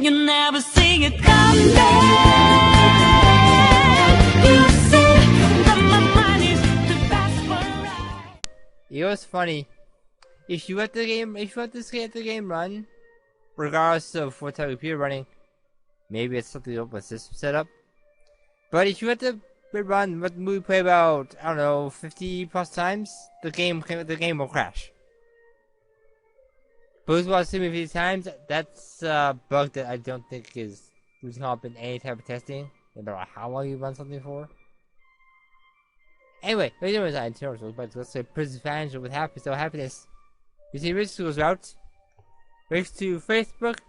You never see it coming. You see that my mind is too fast for a ride. It was funny. If you let the game run, regardless of what type of computer running, maybe it's something up with system setup. But if you let the run, let the movie play about, I don't know, 50 plus times, the game will crash. But who's watched the movie 50 times? That's a bug that I don't think is not in any type of testing, no matter how long you run something for. Anyway, let's say Prison Fans with happiness. You see Ritsuko's route. Links to Facebook,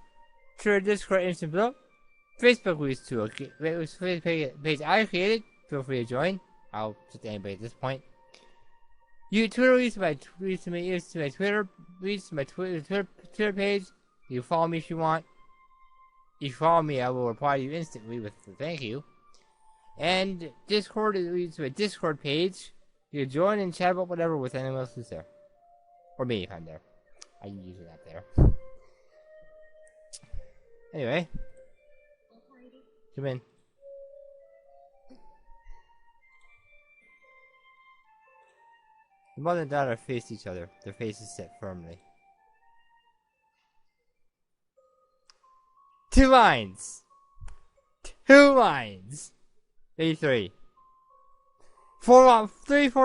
Twitter, Discord, Instagram below. Facebook leads to a page I created. Feel free to join. I'll just anybody at this point. Twitter leads to my Twitter page. You follow me if you want. If you follow me, I will reply to you instantly with a thank you. And Discord leads to a Discord page. You can join and chat about whatever with anyone else who's there. Or me if I'm there. I'm usually not there. Anyway. Come in. The mother and daughter faced each other, their faces set firmly. 2 lines! 2 lines! Maybe 3. 4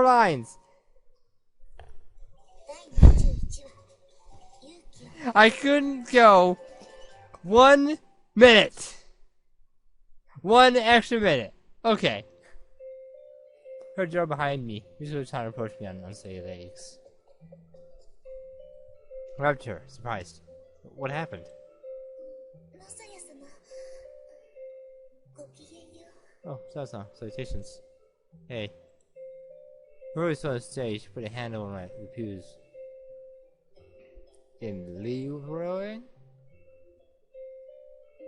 lines! I couldn't go 1 minute! 1 extra minute. Okay. Her door behind me. She was trying to approach me on unsteady legs. Grabbed her, surprised. What happened? Oh, salutations. Hey. Rory saw on stage. She put a hand on the pews. In Leroy?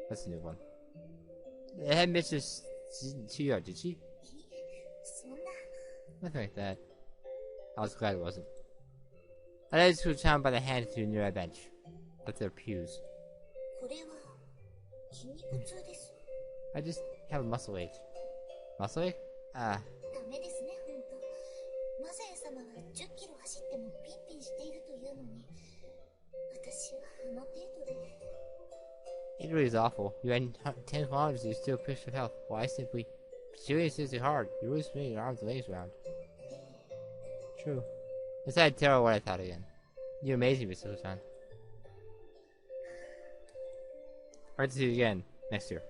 That's a new one. The head mistress didn't cheer out, did she? Nothing like that. I was glad it wasn't. I led to a child by the hand to a nearby bench. But their pews. I just have a muscle ache. Muscle ache? Ah. It really is awful. You had 10 kilometers, you still pushed for health. Well, I simply pursuing is seriously hard. You really spinning your arms and legs around. True. Besides, tell her what I thought again. You're amazing, Mr. Chan. Hard to see you again next year.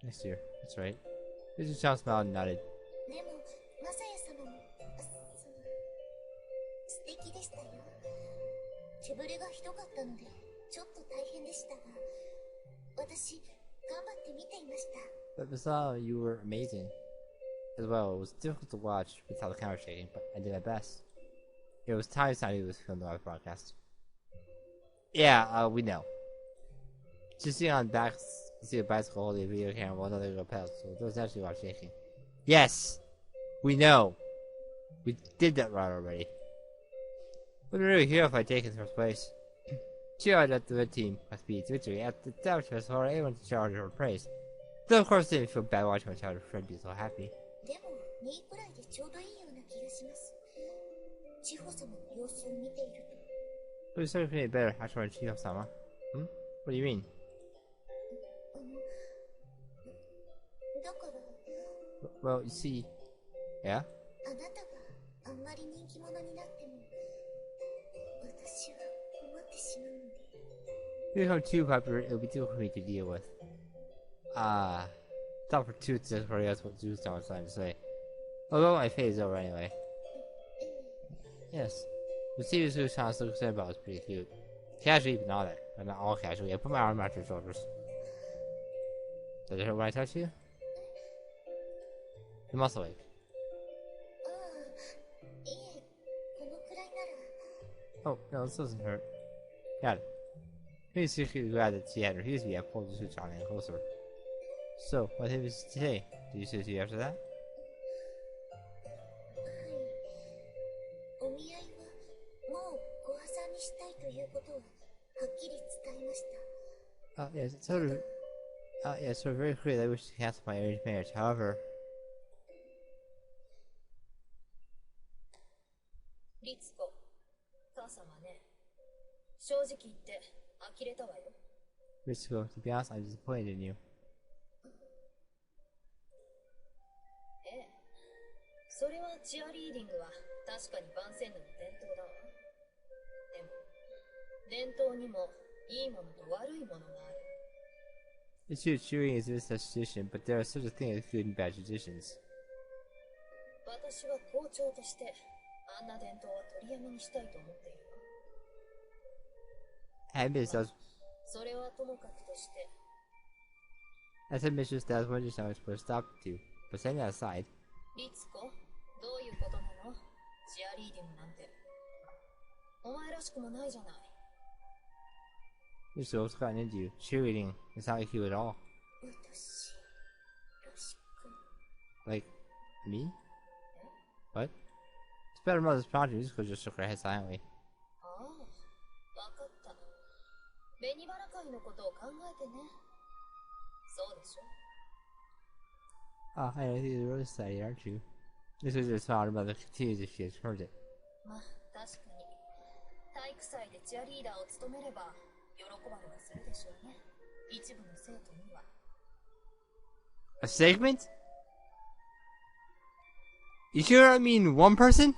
Next year, that's right. Mr. Chan smiled and nodded. But Masao, you were amazing. As well, it was difficult to watch without the camera shaking, but I did my best. It was times I knew it was filmed live broadcast. Yeah, we know. Just sitting on back, see a bicycle holding a video camera while another girl pedals, so there was actually a lot of shaking. Yes! We know! We did that right already. Wouldn't really hear if I take in first place. Cheer out at the red team must be its victory at the Dutch was for anyone to shout her praise. Though of course I didn't feel bad watching my childhood friend be so happy. But it's certainly made better after I Chiho-sama. Hmm? What do you mean? Well, you see... Yeah? If you become too popular, it'll be difficult for me to deal with. Stop for 2 seconds for that's what Zeus was trying to say. Although my fate is over anyway. Yes. The see Zeus sounds so concerned about was pretty cute. Casually, but not that. But not all casually. I put my arm around your shoulders. Does it hurt when I touch you? The muscle ache. Oh, no, this doesn't hurt. Got it. Maybe secretly glad that she had refused me. I pulled the switch on and closer. So, what did you say? Did you say to you after that? ないということをはっきり伝えました。Yes, it's sort of. Yeah, so very clear that I wish to cancel my arranged marriage. However, リツコ、母様ね、正直言って呆れたわよ。 Ritsuko, to be honest, I'm disappointed in you. ええ、それはチアリーディングは確かに万世の伝統だわ。でも、伝統にもいいものと悪いものがある。 It's true, cheering is a such tradition, but there are such a thing as good and bad traditions. 私は校長としてあんな伝統は取りやめにしたいと思っているわ。 I admit that それはともかくとして、 as ambitious that I was wondering how I was supposed to stop to. But setting that aside, リツコ、どういうことなの？チアリーディングなんて。お前らしくもないじゃない。 Ritsuko's gotten into you. Cheerleading is not like you at all. 私らしく Like, me? What? It's better mother's prompting. Ritsuko just shook her head silently. ああ、わかった。紅バラ会のことを考えてね。そうでしょ。 Ah, I know you're really excited, aren't you? This was just found mother continues if she had heard it. まあ、確かに。体育祭でチアリーダーを務めれば、喜ばれはするでしょうね。一部の生徒には。A segment? You sure I mean one person?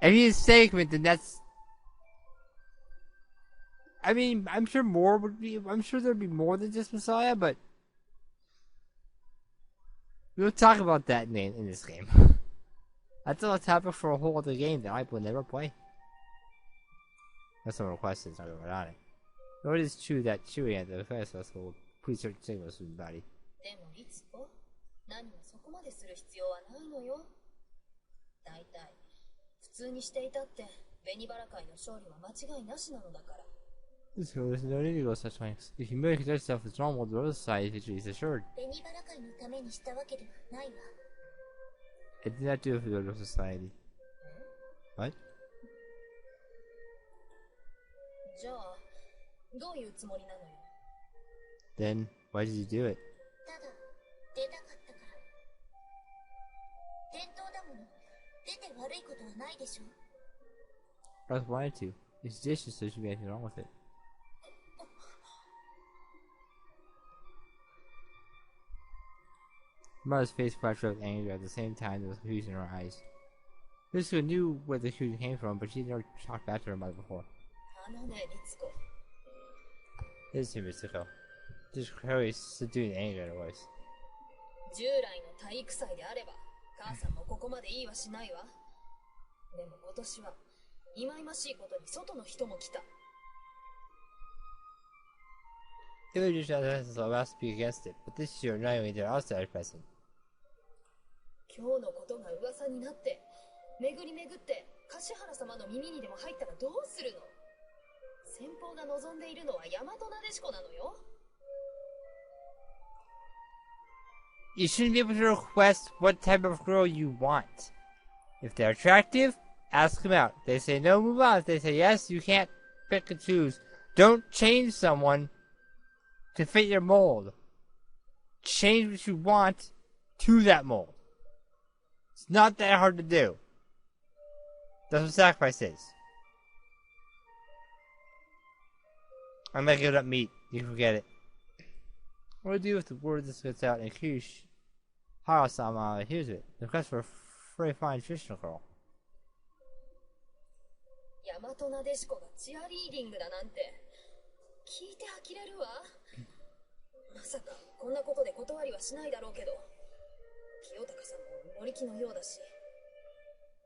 If he's a segment, then that's... I mean, I'm sure more would be... I'm sure there'd be more than just Messiah, but... We'll talk about that in this game. That's a topic for a whole other game that I will never play. That's some requests are going on it. Though it is true that chewing at the festival will please certain signals from the body. でもリツコ、何もそこまでする必要はないのよ。だいたい普通にしていたって紅バラ会の勝利は間違いなしなのだから。 So there's no need to go such lengths. If you merely conduct yourself as normal, the rose society victory is assured. 紅バラ会のためにしたわけではないわ。 It did not do it for the rose society. What? じゃあ、どういうつもりなのよ。 Then why did you do it? ただ出たかったから。伝統だもの。出て悪いことはないでしょ。 Rose wanted to. It's tradition, so there shouldn't be anything wrong with it. Mother's face flashed with anger at the same time there was confusion in her eyes. Ritsuko knew where the confusion came from, but she'd never talked back to her mother before. あのね、リツコ。 Listen, Ritsuko. Just clearly subdued anger in her voice. 従来の体育祭であれば、母さんもここまで言いはしないわ。でも今年は、忌々しいことに外の人も来た。 The other tradition has to allow us to speak against it, but this year not only did outsiders present. 今日のことが噂になって、巡り巡って樫原様の耳にでも入ったらどうするの？先方が望んでいるのは大和なでしこなのよ。 You shouldn't be able to request what type of girl you want. If they're attractive, ask them out. If they say no, move on. If they say yes, you can't pick and choose. Don't change someone to fit your mold. Change what you want to that mold. It's not that hard to do. That's what sacrifice is. I'm not giving up meat. You can forget it. What do I do if the word this gets out and Kish Hara-sama hears it? The request for a very fine traditional girl. 大和なでしこがチアリーディングだなんて聞いて呆れるわ。まさかこんなことで断りはしないだろうけど、清高さんも乗り気のようだし。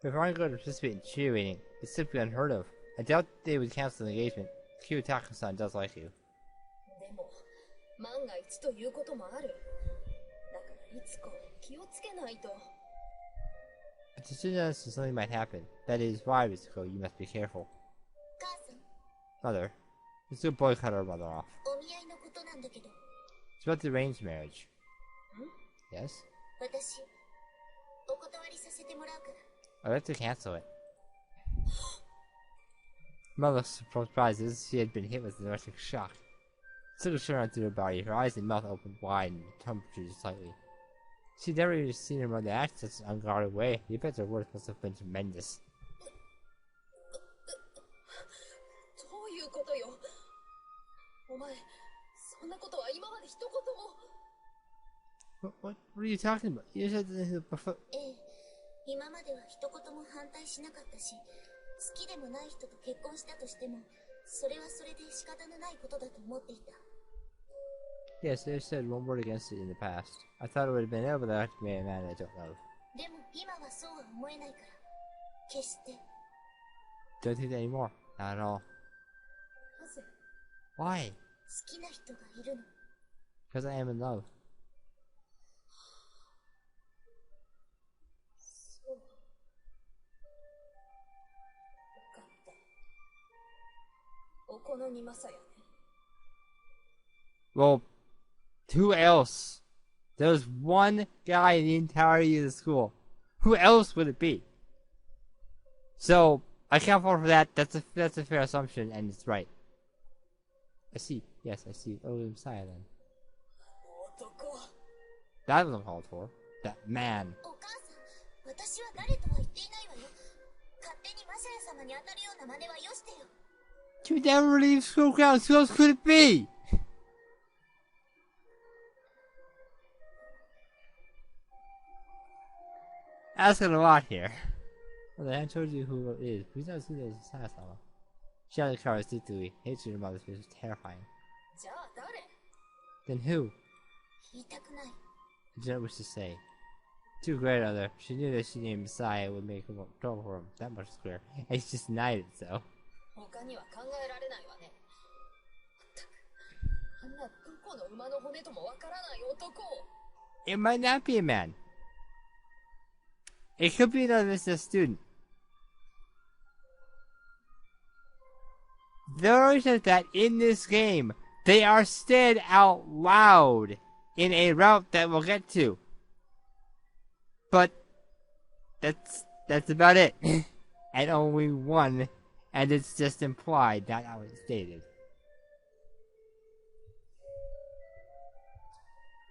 If I'm going to participate in cheerleading, it's simply unheard of. I doubt they would cancel the engagement. Kiyotaka-san does like you. でも万が一ということもある。だからリツコ気をつけないと。 But to suggest something might happen. That is why, Ritsuko, you must be careful. 母さん、 Mother, let's do boycott our mother off. お見合いのことなんだけど、 It's about the arranged marriage. Yes? 私、お断りさせてもらうから。I'd like to cancel it. Mother looked surprised as she had been hit with an electric shock. Ritsuko turned around through her body, her eyes and mouth opened wide and temperature slightly. She'd never even seen her mother act such an unguarded way. You bet her words must have been tremendous. どういうことよ。お前、そんなことは今まで一言も。What are you talking about? You said that before. ええ、今までは一言も反対しなかったし、好きでもない人と結婚したとしても、それはそれで仕方のないことだと思っていた。Yes, they said one word against it in the past. I thought it would have been able to marry a man I don't love. でも今はそうは思えないから、決して。Don't think that anymore. Not at all. なぜ Why? 好きな人がいるの。Because I am in love. そう。わかった。お好みまさやね。Well, who else? There's one guy in the entirety of the school. Who else would it be? So, I can't fall for that. That's a fair assumption, and it's right. I see. Yes, I see. Oh, Messiah then. 男。 That wasn't called for. That man. お母さん、私は誰とは言っていないわよ。勝手にマサヤ様に当たるような真似はよしてよ。You never leave school grounds. Who else could it be? Asking a lot here. Well, I told you who it is. Please don't see this as Messiah-sama. She had the car instinctively. Hatred in her mother's face was terrifying. じゃあ誰 Then who? 言いたくない。 She didn't wish to say. Too great of her. She knew that she named Messiah would make him trouble for him. That much was clear. And she just denied it, so. 他には考えられないわね。まったく、あんなどこの馬の骨ともわからない男を。 It might not be a man. It could be another business student. The origin is that in this game, they are said out loud in a route that we'll get to. But that's about it. And only one, and it's just implied, not how it's stated.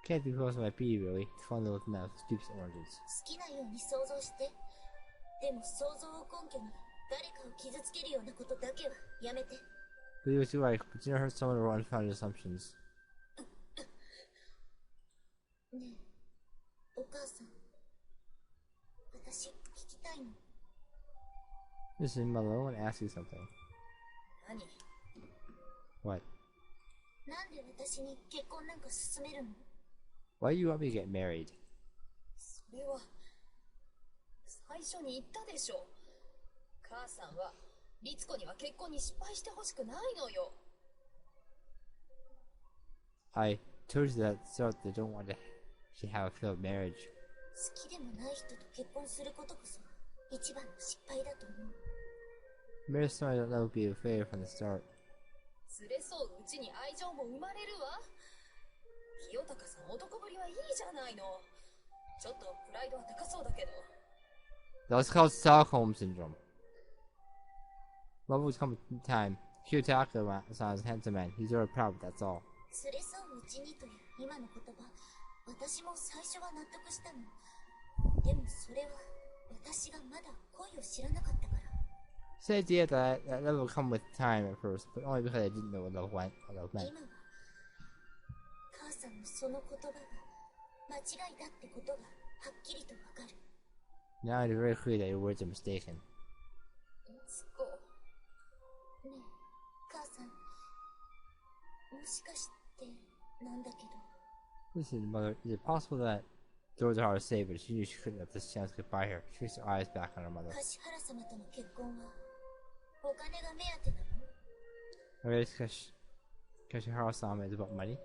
Can't be close to my P really. It's fun to look at Steep's origins. 好きなように想像して。でも想像を根拠に誰かを傷つけるようなことだけはやめて。Believe what you like, but you never heard some of her unfounded assumptions. ねえ、お母さん。私、聞きたいの。Listen, Mother, I want to ask you something. 何 What? なんで私に結婚なんか勧めるの？ Why do you want me to get married? それは、最初に言ったでしょ。母さんは、律子には結婚に失敗してほしくないのよ。I told you that at the start that I don't want to have a failed marriage. 好きでもない人と結婚することこそ一番の失敗だと思う。 Marriage is something I don't know would be a failure from the start. 連れ添ううちに愛情も生まれるわ。清高さん男ぶりはいいじゃないの。ちょっとプライドは高そうだけど。 That's called Stockholm Syndrome. Love will come in time. Kiyotaka sounds handsome man. He's very proud, but that's all. 連れ添ううちにという今の言葉、私も最初は納得したの。でもそれは私がまだ恋を知らなかったから。 It's the idea that love will come with time at first, but only because I didn't know what love meant. 今は母さんのその言葉が間違いだってことがはっきりとわかる。 Now it is very clear that your words are mistaken. 律子。ねえ、母さん。もしかしてなんだけど。 Listen, Mother, is it possible that doors are hard to say, but she knew she couldn't let this chance get by her? She fixed her eyes back on her mother. 樫原様との結婚はお金が目当てなの？ Okay, Kashihara-sama is about money?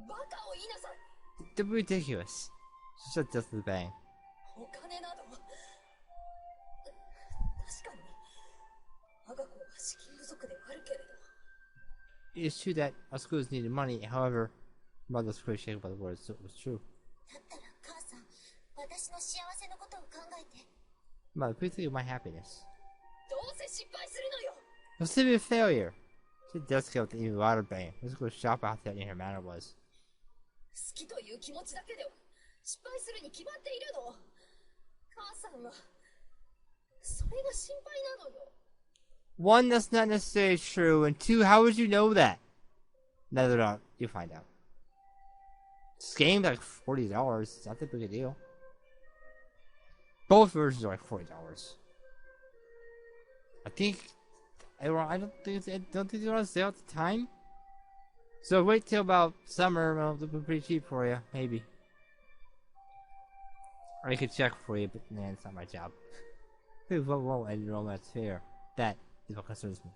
バカを言いなさい。 Don't be ridiculous. She said just with a bang. お金など。確かに、我が子は資金不足ではあるけれど。 It is true that our schools needed money, however, Mother's pretty shaken by the words, so it was true. だったら母さん、私の幸せのことを考えて。 Mother, please think of my happiness. どうせ失敗するのよ。Let's see a failure. She does kill the evil water bang. Let's go shop out there in her manner was. 好きという気持ちだけでは失敗するに決まっているの。母さんはそれが心配なのよ。 One, that's not necessarily true, and two, how would you know that? Neither don't. You find out. This game's like $40. It's not that big a deal. Both versions are like $40. I don't think they're on sale at the time. So wait till about summer. Well, they'll be pretty cheap for you, maybe. Or I could check for you, but man, it's not my job. What won't end romance fair? That is what concerns me.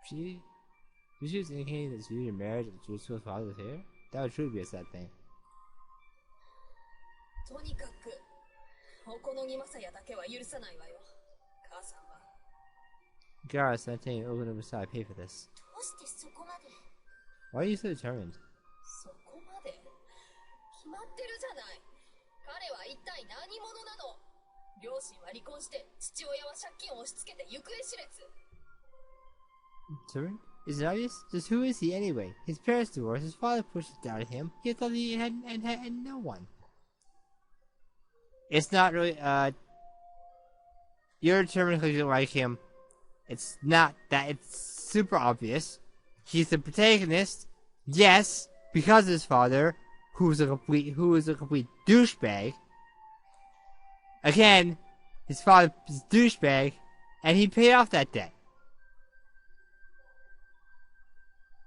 She was indicating that she was in marriage and Ritsuko's father was here? That would truly be a sad thing. とにかくお好みマサヤだけは許さないわよ。母さんは。 Garrus, I'm telling you, Ogun and Masai pay for this. どうしてそこまで Why are you so determined? そこまで決まってるじゃない。彼は一体何者なの。両親は離婚して父親は借金を押し付けて行方知れず。 Determined? Is it obvious? Just who is he anyway? His parents divorced, his father pushed it down on him, he thought he had no one. It's not really, you're determined because you don't like him. It's not that, it's super obvious. He's the protagonist, yes, because of his father, who is a complete douchebag. Again, his father is a douchebag, and he paid off that debt.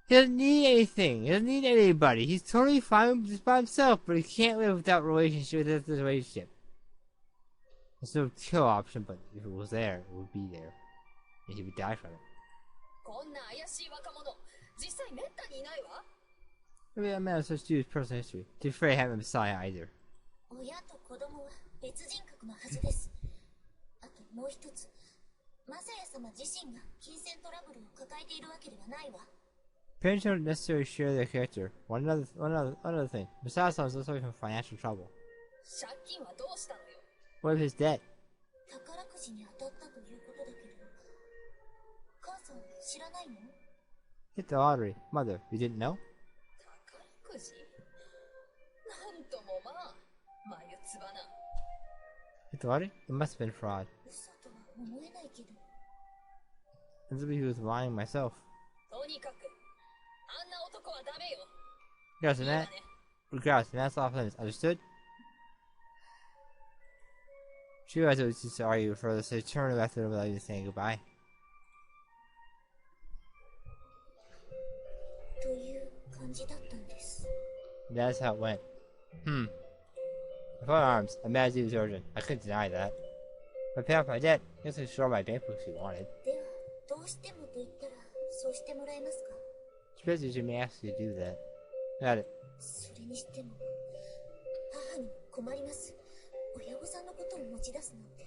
He doesn't need anything. He doesn't need anybody. He's totally fine just by himself, but he can't live without this relationship. There's no kill option, but if it was there, it would be there. And he would die from it. こんな怪しい若者、実際めったにいないわ。 Maybe that man has such to do with personal history. To be fair, I haven't been Messiah either. 親と子供は別人格のはずです。あともう一つ、マサヤ様自身が金銭トラブルを抱えているわけではないわ。 Parents don't necessarily share their character. One other thing. Messiah-san is also from financial trouble. 借金はどうしたのよ。 What of his debt? 宝くじに当たったということだけど、母さん知らないの？ Hit the lottery. Mother, you didn't know? 宝くじなんともまあ、眉唾な。 Hit the lottery? It must have been fraud. 嘘とは思えないけど。 As if he was lying myself. とにかく、あんな男はダメよ。 Regardless of いいわ that, ね。 regardless, that's off limits. Understood? She realized it was just to argue further, so she turned after her without even saying goodbye. という感じだったんです。 That's how it went. I fought arms. I managed his origin. I couldn't deny that. If I pay off my debt, I guess I could show my bank book if she wanted. では、どうしてもと言ったら、そうしてもらえますか？ She basically should me ask you to do that. Got it. それにしても、母に困ります。親御さんのことを持ち出すなんて。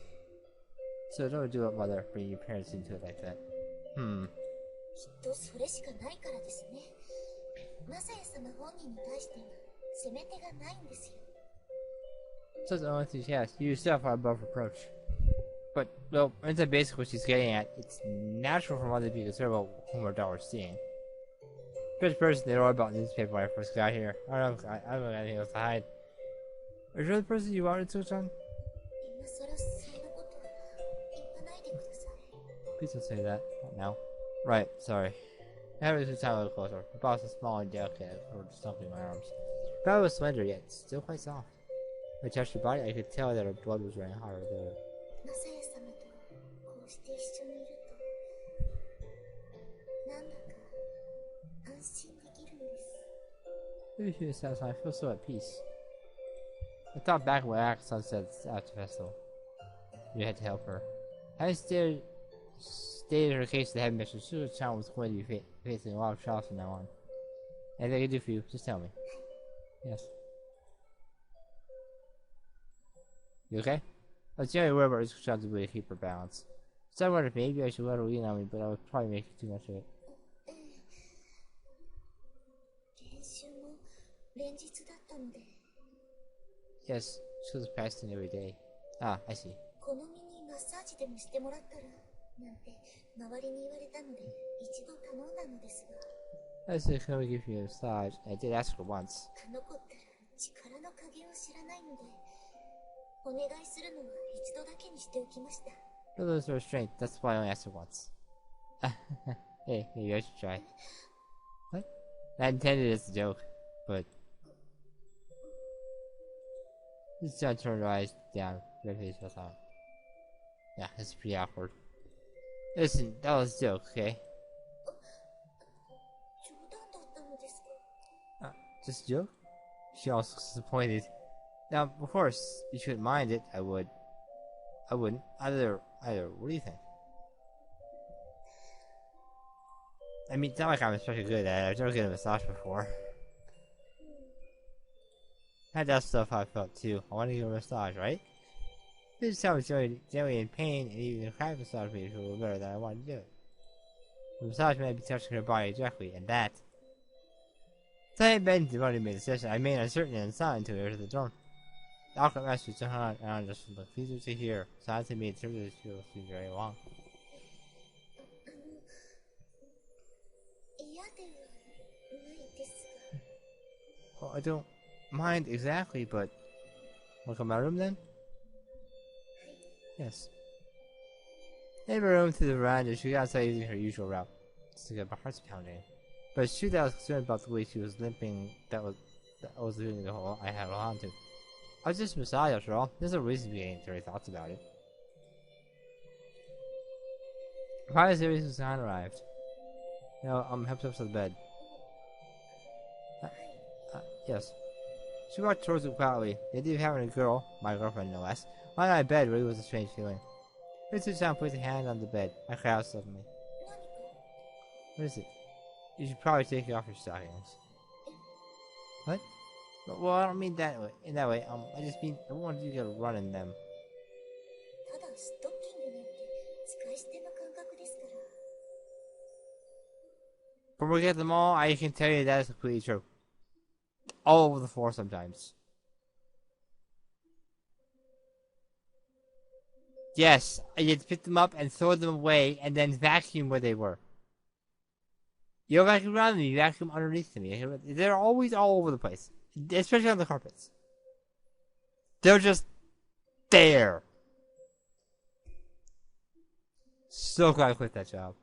So don't do it, mother. Bring your parents into it like that. きっとそれしかないからですね。マサヤ様本人に対しては責め手がないんですよ。 So the only thing she has. You yourself are above reproach. But, well, into basically what she's getting at, it's natural for mother to be concerned about whom her daughter's seeing. First person they wrote about in the newspaper when I first got here. I don't know anything else to hide. Are you the person you wanted to, son? 今さらそんなこと言わないでください。 Please don't say that. Not now. Right, sorry. I haven't spent time a little closer. The boss is small and delicate, or something in my arms. Bella was slender, yet still quite soft. When I touched her body, I could tell that her blood was running hotter there. マサヤ様とこうして一緒にいると、なんだか安心できるんです。 Maybe she was satisfied. I feel so at peace. I thought back when I sunset after festival. You had to help her. Having stated her case to the headmistress, Susan was going to be facing a lot of trials from now on. Anything I can do for you, just tell me. Yes. You okay? I was generally worried about Ritsuko's ability to keep her balance. So I wondered if maybe I should let her lean on me, but I would probably make too much of it. ええ、練習も連日だったので、 Yes, she was practicing every day. Ah, I see. この身にマッサージでもしてもらったらなんて周りに言われたので一度頼んだのですが、 I said, can we give you a massage? I did ask her once. あの子ったら力の加減を知らないので、お願いするのは一度だけにしておきました。 No, those are restraint. That's why I only asked her once. Hey, maybe I should try. What? I intended it as a joke, but... This John turned her eyes down. Red face was on. Yeah, it's pretty awkward. Listen, that was a joke, okay? 冗談だったのですか？ Just a joke? She also looks disappointed. Now, of course, you shouldn't mind it. I would. I wouldn't. Either. What do you think? I mean, it's not like I'm especially good at it. I've never gotten a massage before. That's stuff how I felt too. I want to get a massage, right? This sounds generally in pain, and even a crack massage made me feel better than I wanted to do it. The massage may be touching her body directly, and that. So I had been devoted to the session. I remained uncertain and silent until we were to the dorm. The awkward master stood around just from the pleaser to hear. Silence had made the feel very long. 嫌ではないですが。 Well, I don't mind exactly, but... Wanna come to my room then? Yes. In my room through the veranda, she got outside using her usual route. Just to get my heart's pounding. But it's true that I was concerned about the way she was limping. That was doing the whole I had to hold on to. I was just a massage after all. There's no reason to be getting dirty thoughts about it. Finally, Sirius was not arrived. Now, helped up to the bed. Yes. She walked towards him quietly. The idea of having a girl, my girlfriend no less, lying on my bed really was a strange feeling. Ritsuko down placed a hand on the bed. I cried out suddenly. What is it? You should probably take off your stockings. What? Well, I don't mean that way. In that way, I just mean I want you to get a run in them. ただストッキングなんて使い捨ての感覚ですから。 From looking at them all, I can tell you that is completely true. All over the floor sometimes. Yes, I had to pick them up and throw them away and then vacuum where they were. You don't vacuum around them, you vacuum underneath them. They're always all over the place. Especially on the carpets. They're just there. So glad I quit that job.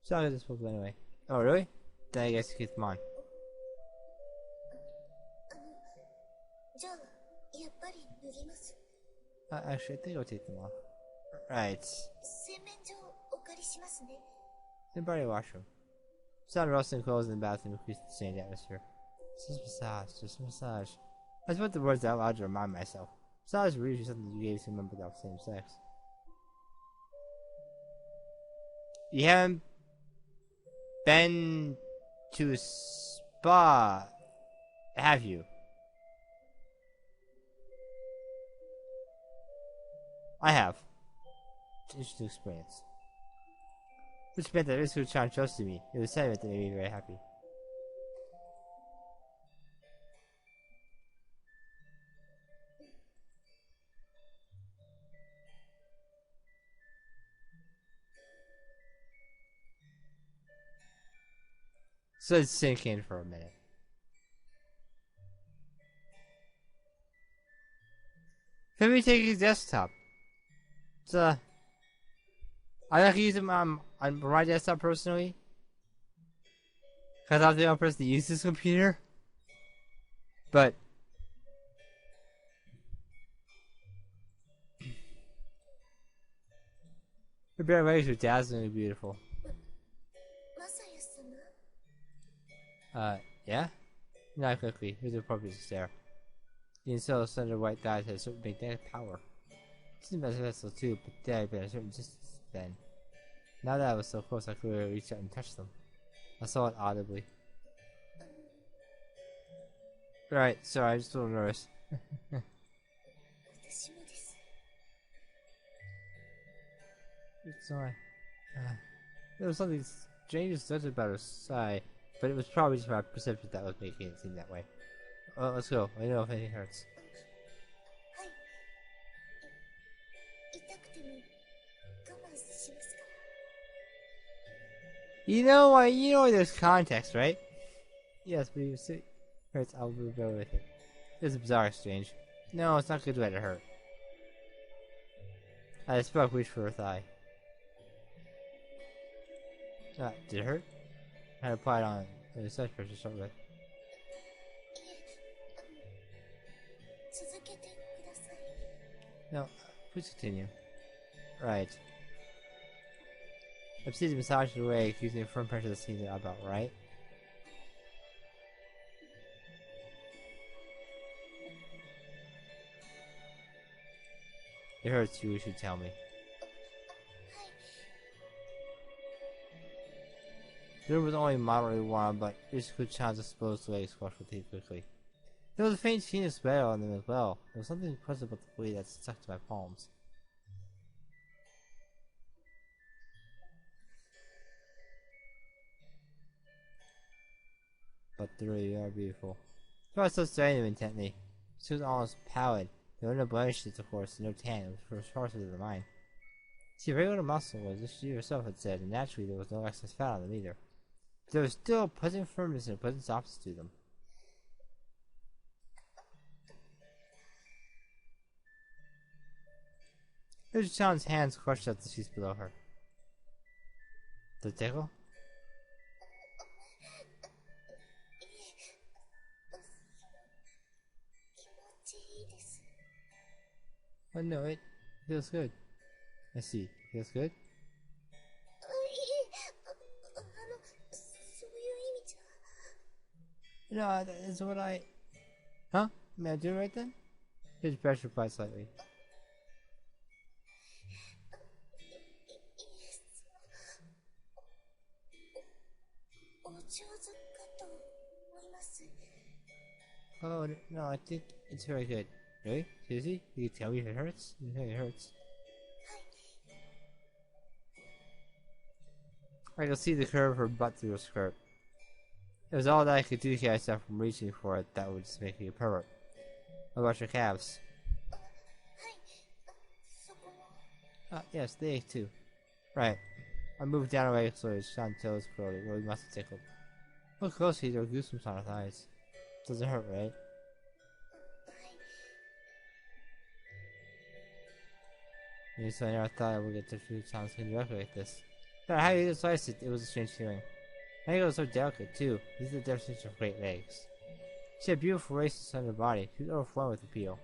So I just spoke anyway. Oh, really? Then I guess you keep them on. じゃあやっぱり脱ぎます。 Actually, I think I'll take them off. Right. 洗面所お借りしますね。 In body washroom. Sound of rustling clothes in the bathroom increased the stained atmosphere. Just a massage. I just put the words out loud to remind myself. Massage is usually something you gave to a member of the same sex. You haven't been to a spa, have you? I have. Interesting experience. Which meant that Ritsuko-chan trusted me. It was a sentiment that made me very happy. So it sink in for a minute. Maybe take his desktop. It's I like to use them on my desktop personally. Cause I'm the only person to use this computer. But the bare legs are dazzlingly beautiful. マサヤ様。 Yeah? Not quickly. Here's the appropriate stare. The inside slender white thighs had a certain magnetic power. It seemed as vessel too, but they had been a certain distance then. Now that I was so close, I could reach out and touch them. I saw it audibly. Right, sorry, I'm just a little nervous. 私もです。 It's alright. There was something strange and such about her sigh, but it was probably just my perception that was making it seem that way. Well, let's go. I don't know if anything hurts. はい。痛くても我慢しますから。You know what? You know there's context, right? Yes, but you see, hurts. I'll go with it. It's a bizarre exchange. No, it's not good to let it hurt. I spoke, reached for her thigh. Did it hurt? I had applied on the such pressure to start with. 続けてください。 No, please continue. Right. Obsidian massaged it away, using firm pressure that seemed about right. It hurts you should tell me. The room was only moderately warm, but Ritsuko's child's exposed legs squashed with heat quickly. There was a faint sheen of sweat on them as well. There was something impressive about the way that stuck to my palms. But they really are beautiful. So I was still staring at them intently. She was almost pallid. There were no blemishes, of course, and no tan. It was far than mine. See, regular muscle was, as she herself had said, and naturally there was no excess fat on them either. But there was still a pleasant firmness and a pleasant softness to them. Ritsuko's hands crushed at the sheets below her. Does it tickle? 気持ちいいです。 Oh no, it feels good. I see. Feels good? いえ、そういう意味じゃ。 No, that is what I... Huh? May I do it right then? His pressure replied slightly. いえ、お上手かと思います。 Oh, no, I think it's very good. Really? Seriously? You can tell me if it hurts? You think it hurts? I could see the curve of her butt through her skirt. It was all that I could do to keep myself from reaching for it that would just make me a pervert. What about your calves? はい、そこも。 Yes, they ache too. Right. I moved down away so his shiny toes curled. It really must have tickled. Look closely, there were goosebumps on her thighs. Doesn't hurt, right? はい。 And so I never thought I would get to food sounds directly like this. But how you sliced it, it was a strange feeling. I think it was so delicate too. These are the definition of great legs. She had beautiful races on her body. She was overflowing with appeal.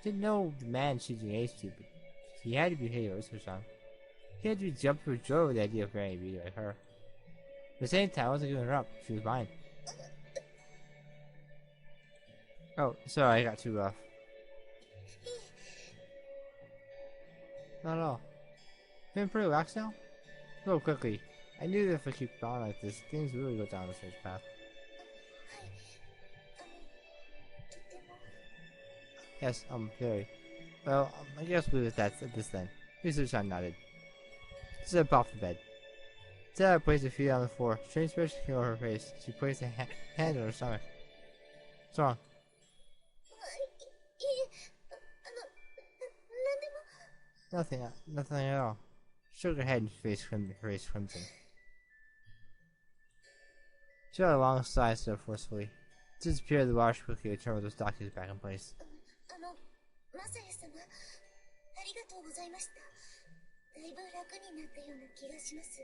Didn't know the man she'd engaged to, but he had to be hated Ritsuko-san. He had to be jumping for joy with the idea of marrying a beauty like her. At the same time, I wasn't giving her up. She was mine. Oh, sorry, I got too rough. Not at all. Feeling pretty relaxed now? A little quickly. I knew that if I keep on like this, things really go down a strange path. とても。 Yes, very. Well, I guess we'll leave it at this then. Ritsuko-san nodded. She stepped off the bed. Instead, I placed her feet on the floor. Strange expression came over her face. She placed a hand on her stomach. What's wrong? いえ、なんでも。 Nothing at all. She shook her head and face crimson. She had a long sigh and stood up forcefully. Disappeared the wash quickly and turned with those documents back in place. マサヤ様、ありがとうございました。だいぶ楽になったような気がします。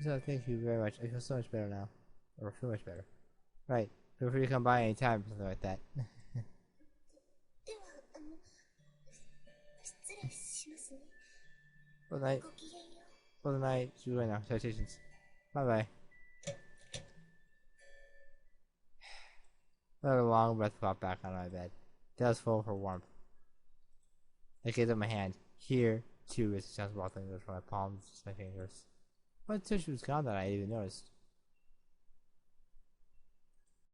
So thank you very much. I feel so much better now. Or feel much better. Right. Feel free to come by anytime or something like that. では、失礼しますね。 Well, night. ごきげんよう。 Well, night. See you now. Salutations. Bye bye. Let a long breath pop back on my bed. That was full of her warmth. I gave up my hand. Here, too, as it sounds welcoming from my palms to my fingers. What tissue was gone that I even noticed?